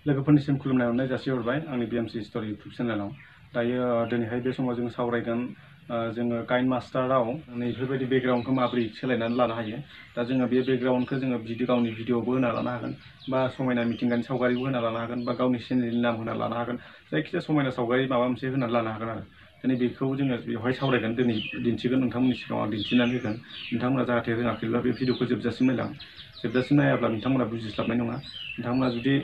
लोगोफोरनिसिम खुलुमनाय अननाय जासिहरबाय आंनि BMC Store YouTube चेनेलाव। दायो दिनैहाय बे समाव जों सावरायगोन जोङो काइनमास्टाराव नैफोरबायदि बेकग्राउन्डखौ माबोरै सोलायनानै लानो हायो। दा जोङो बे बेकग्राउन्डखौ जोङो गावनि भिडिअबो होना लानो हागोन, बा समायना मिथिंगानि सावगारिबो होना लानो हागोन, बा गावनि चेनेलनि नाम होना लानो हागोन, जायखिजाया समायना सावगारि माबा मोनसे होनानै लानो हागोन आरो। दिनै बेखौ जोङो बेवहाय सावरायगोन, दिनै दिन्थिगोन, नोंथांमोननि सिगाङाव आं दिन्थिनानै होगोन। नोंथांमोना जाहाथे रोङाखैब्ला बे भिडिअखौ जोबजासिम नायलां। जोबजासिम नायाब्ला नोंथांमोना बुजिस्लाबनाय नङा। नोंथांमोना जुदि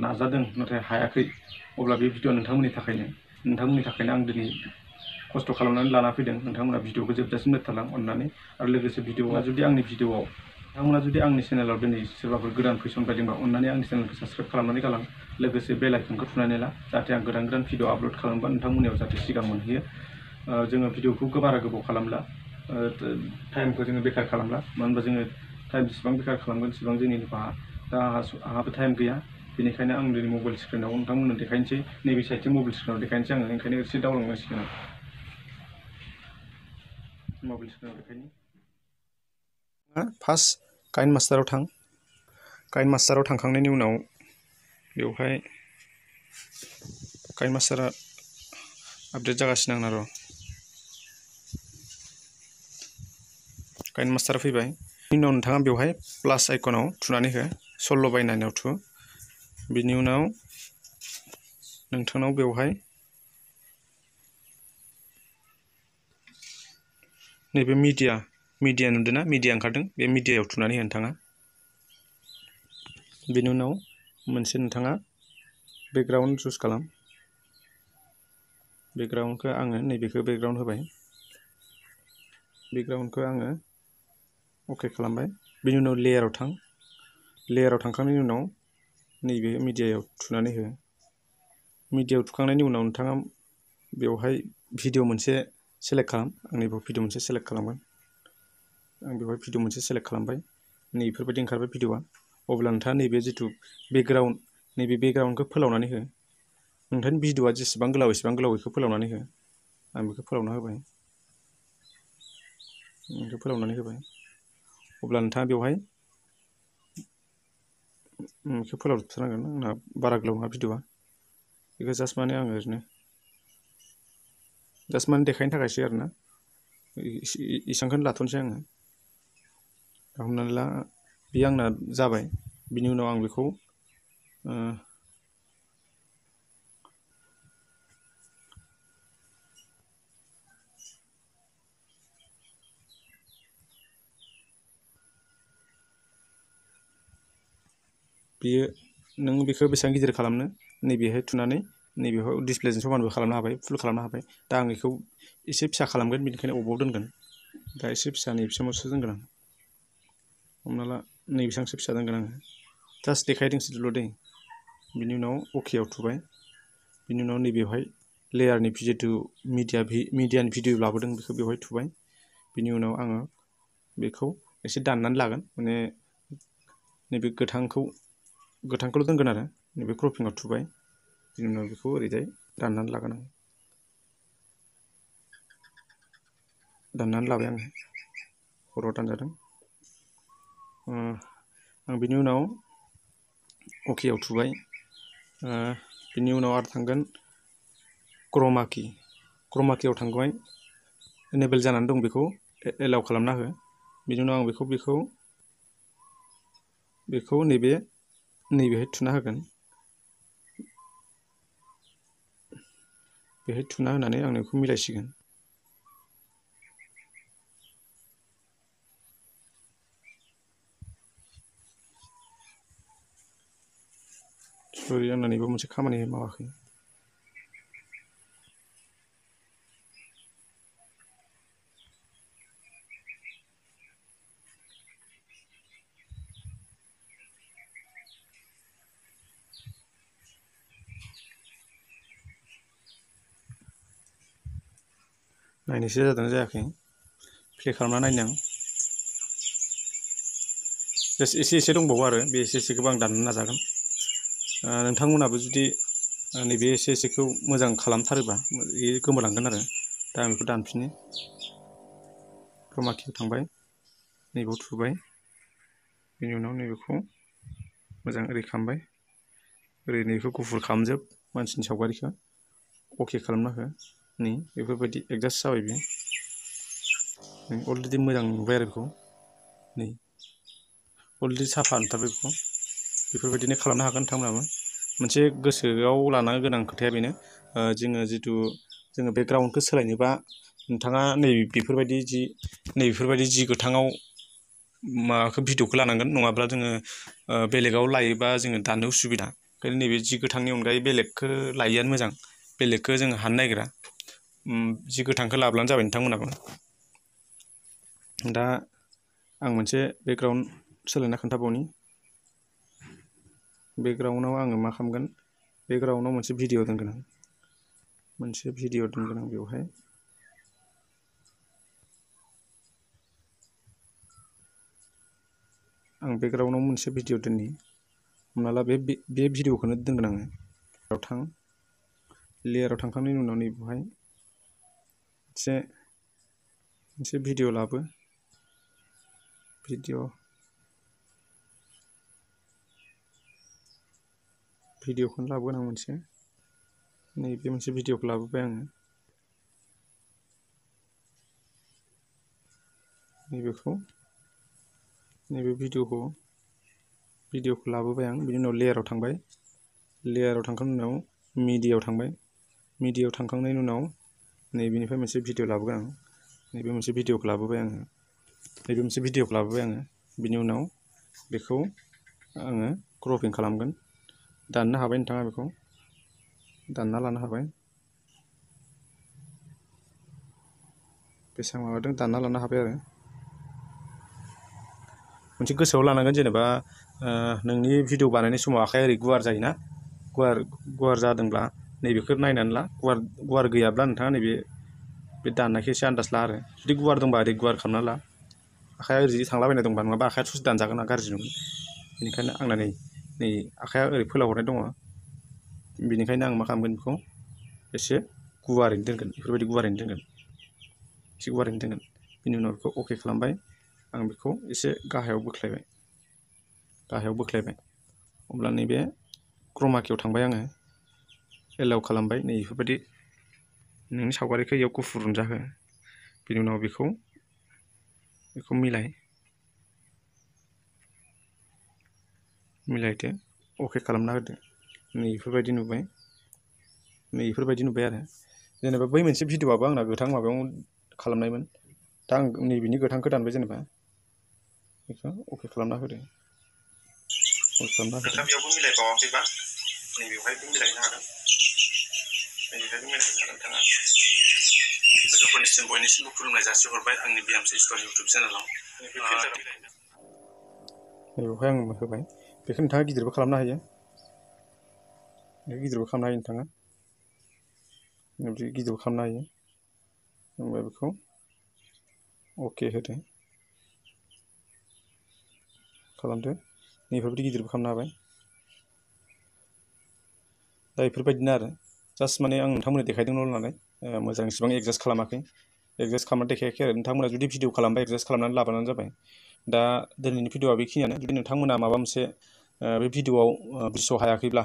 नाजादों नाथाय हायाखै, अब्ला बे भिडिअ नोंथांमोननि थाखायनो आं दिनै खस्थ' खालामनानै लाना फैदों। नोंथांमोना भिडिअखौ जोबजासिम नायथारलां अननानै। आरो लोगोसे नोंथांमोना जुदि आंनि चेनेलाव दिनै सोरबाफोर गोदान फैसनबायदोंबा अननानै आंनि चेनेलखौ साबस्क्राइब खालामनानै गालां। लोगोसे बेल आइकनखौ थुनानै ला, जाहाथे आं गोदान भिडिअ आपल'ड खालामबा नोंथांमोननियाव जाहाथे सिगां मोनहैयो। जोङो भिडिअखौ बारा गोबाव खालामला, टाइमखौ जोङो बेकार खालामला। मानो होनबा जोङो टाइम जेसेबां बेकार खालामगोन एसेबां जोंनि खहा। दा आंहाबो टाइम गैया, बेनिखायनो आं दिनै मबाइल स्क्रिनाव नोंथांमोननो देखायनोसै। नैबे साइडथिं मबाइल स्क्रिनाव देखायनोसै आङो, ओंखायनो एसे दावलांनांसिगोन आं। मबाइल स्क्रिनाव देखायनि। फार्स्ट काइनमास्टाराव थां। काइनमास्टाराव थांखांनायनि उनाव बेवहाय काइनमास्टारा आपडेट जागासिनो आंना र'। काइनमास्टारा फैबाय। बिनि उनाव नोंथाङा बेवहाय प्लास आइकनाव थुनानै हो, 16/9 थु। बिनि उनाव नोंथांनाव बेवहाय नैबे मिडिया नुदों ना, मिडिया ओंखारदों, बे मिडियायाव थुनानै हो नोंथाङा। बेनि उनाव मोनसे नोंथाङा बेकग्राउन्ड चुज खालाम। बेकग्राउन्डखौ आङो नैबेखौ बेकग्राउन्ड होबाय। बेकग्राउन्डखौ आङो अके खालामबाय। बेनि उनाव लेयाराव थां। लेयाराव थांखांनायनि उनाव नैबे मिडियायाव थुनानै हो। मिडियायाव थुखांनायनि उनाव नोंथाङा बेवहाय भिडिअ मोनसे सेलेक्ट खालाम। आं नैबेयाव भिडिअ मोनसे सेलेक्ट खालामगोन। आं बेवहाय भिडिअ मोनसे सेलेक्ट खालामबाय। नैफोरबायदि ओंखारबाय भिडिअआ। अब्ला नोंथाङा नैबे जिथु बेकग्राउन्ड, नैबे बेकग्राउन्डखौ फोलावनानै हो। नोंथांनि भिडिअआ जेसेबां गोलाव एसेबां गोलाव बेखौ फोलावनानै हो। आं बेखौ फोलावना होबाय। बेखौ फोलावनानै होबाय। अब्ला नोंथाङा बेवहाय बेखौ फोलावजोबथारनांगोन, आंना बारा गोलाव नङा भिडिअआ। बेखौ जास्ट माने आङो ओरैनो देखायनो थाखायसो आरोना, इसांखौनो लाथ'नोसै आङो। हमनानै ला बेयो आंना जाबाय। बिनि उनाव आं बेखौ बेयो नों बेखौ बेसेबां गिदिर खालामनो, नैबेहाय थुनानै नैबेहाय डिसप्लेजों समानबो खालामनो हाबाय, फुल खालामनो हाबाय। दा आं बेखौ एसे फिसा खालामगोन, बेनिखायनो अबाव दोनगोन। दा एसे फिसा नैबेसिमावसो दोनगोन आं। हमना ला नैबेसेबांसो फिसा दोनगोन आङो। जास्ट देखायदोंसोल' दै। बिनि उनाव अकेआव थुबाय। बिनि उनाव नैबेवहाय लेयारनि जिथु मिडियानि भिडिअ लाबोदों बेखौ बेवहाय थुबाय। बिनि उनाव आङो बेखौ एसे दाननानै लागोन, माने नैबे गोथांखौल' दोनगोन आरो। नैबे क्रपिंआव थुबाय। बिनि उनाव बेखौ ओरैजाय दाननानै लागोन आं। दाननानै लाबाय आङो। खर'आ दानजादों। आं बिनि उनाव अकेआव थुबाय। बिनि उनाव आरो थांगोन क्रमाकियाव थांबाय। इनेबोल जानानै दं, बेखौ एलाउ खालामना हो। बिनि उनाव आं बेखौ नैबेहाय थुना होगोन। बेहाय थुना होनानै आं बेखौ मिलायसिगोन। सरि, आंना नैबे मोनसे खामानि मावाखै। नायनोसै जादोंना जायाखै, प्ले खालामना नायनो आं। जास्ट एसे दंबावो आरो, बे एसेखौबो आं दाननो नाजागोन। नोंथांमोनाबो जुदि नैबे एसेखौ मोजां खालामथारोबा बेयो गोमोलांगोन आरो। दा आं बेखौ दानफिनो। क्रमाकियाव थांबाय, नैबेयाव थुबाय। बेनि उनाव नैबेखौ मोजां ओरै खालामबाय। ओरैनो बेखौ गुफुर खालामजोब मानसिनि सावगारिखौ अके खालामना हो नै बेफोरबायदि एडजास्ट जाबाय बेयो अलरेडि मोजां नुबाय आरो बेखौ नै अलरेडि साफा नुथारबाय बेखौ बेफोरबायदिनो खालामनो हागोन नोंथांमोनाबो मोनसे गोसोआव लानो गोनां खोथाया बेनो जोङो जिथु जोङो बेकग्राउन्डखौ सोलायनोबा नोंथाङा नैबेफोरबायदि जि गोथाङाव माबाखौ भिडिअखौ लानांगोन नङाब्ला जोङो बेलेगाव लायोबा जोङो दाननो उसुबिदा ओंखायनो नैबे जि गोथांनि अनगायै बेलेगखौ लायैआनो मोजां बेलेगखौ जोङो हानो नागिरा जि गोथांखौ लाब्लानो जाबाय नोंथांमोनाबो दा आं मोनसे बेकग्राउन्ड सोलायना खोन्थाबावनि बेकग्राउन्डआव आङो मा खालामगोन बेकग्राउन्डआव मोनसे भिडिअ दोनगोन आं बेवहाय आं बेकग्राउन्डआव मोनसे भिडिअ दोननि हमना ला बे भिडिअखौनो दोनगोन आङो लेयाराव थांखांनायनि उनाव नैबेवहाय मोनसे भिडिअ लाबो भिडिअखौनो लाबोगोन आं मोनसे नैबे मोनसे भिडिअखौ लाबोबाय आङो नैबे भिडिअखौ लाबोबाय आं बिनि उनाव लेयाराव थांबाय लेयाराव थांखांनायनि उनाव मिडियायाव थांखांनायनि उनाव नैबेनिफ्राय मोनसे भिडिअ लाबोगोन आं नैबे मोनसे भिडिअखौ लाबोबाय आङो बिनि उनाव बेखौ आङो क्रपिं खालामगोन दाननो हाबाय नोंथाङा बेखौ दानना लानो हाबाय बेसेबां माबादों दानना लानो हाबाय आरो मोनसे गोसोआव लानांगोन जेनेबा नोंनि भिडिअ बानायनाय समाव आखाइया ओरै गुवार जायोना गुवार जादोंब्ला नैबेखौ नायनानै ला गुवार गैयाब्ला नोंथाङा नैबे दाननायखौ एसे आन्दाज ला आरो जुदि गुवार दंबा ओरै गुवार खालामना ला आखाइया ओरै थांलाबायनाय दंबा नङाबा आखाइया ससे दानजागोन ना गाज्रि नुगोन बेनिखायनो आंना नै आखाइया ओरै फोलावहरनाय दङ बेनिखायनो आं मा खालामगोन बेखौ एसे गुवारैनो दोनगोन बेफोरबायदि गुवारैनो दोनगोन बिनि उनाव बेखौ अके खालामबाय आं बेखौ एसे गाहायाव बोख्लायबाय अब्ला नैबे क्रमाकियाव थांबाय आङो एलाउ खालामबाय नै बेफोरबायदि नोंनि सावगारिखौ इयाव गुफुर नुजाहो बिनि उनाव बेखौ मिलायदो अके खालामना होदो नै बेफोरबायदि नुबाय आरो जेनेबा बै मोनसे भिडिअआबो आंना गोथां माबायाव खालामनायमोन दा आं नैबेनि गोथांखौ दानबाय जेनेबा बेखौ अके खालामना होदो नोंथाङा बेयावबो मिलायबावाखैबा नैबेवहायबो मिलायनो हागोन नोंथाङा लोगोफोरनिसिम बयनिसिमबो खुलुमनाय जासिहरबाय आंनि BMC Store इउटुब चेनेलाव बेवहाय आं होबाय बेखौ नोंथाङा गिदिरबो खालामनो हायो नोंथाङा ओमफ्राय बेखौ अके होदो खालामदो नैफोरबायदि गिदिरबो खालामनो हाबाय दा बेफोरबायदिनो आरो जास्ट माने आं नोंथांमोननो देखायदोंल' नालाय मोजां इसिबां एडजास्ट खालामाखै खालामना देखायाखै आरो नोंथांमोना जुदि भिडिअ खालामबा एडजास्ट खालामनानै लाबानो जाबाय दा दिनैनि भिडिअआ बेखिनियानो जुदि नोंथांमोना माबा मोनसे बे भिडिअआव बुजिस' हायाखैब्ला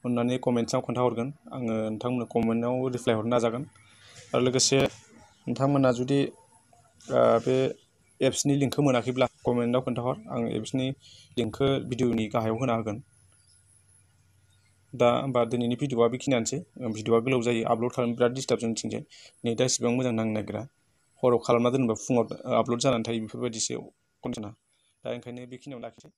अननानै कमेन्ट्सआव खोन्थाहरगोन आङो नोंथांमोननो कमेन्टआव रिप्लाय हरनो नाजागोन आरो लोगोसे नोंथांमोना जुदि बे एप्सनि लिंकखौ मोनाखैब्ला कमेन्टआव खोन्थाहर आं एप्सनि लिंकखौ भिडिअनि गाहायाव होना होगोन दा होमबा दिनैनि भिडिअआ बेखिनियानोसै भिडिअआ गोलाव जायो आपल'ड खालामनो बिराद डिस्टार्ब जोंनिथिंजाय नेटआ इसेबां मोजां नांनो नागिरा हराव खालामना दोनबा फुङाव आपल'ड जानानै थायो बेफोरबायदिसो कन्डिसना दा ओंखायनो बेखिनियावनो लाखिसै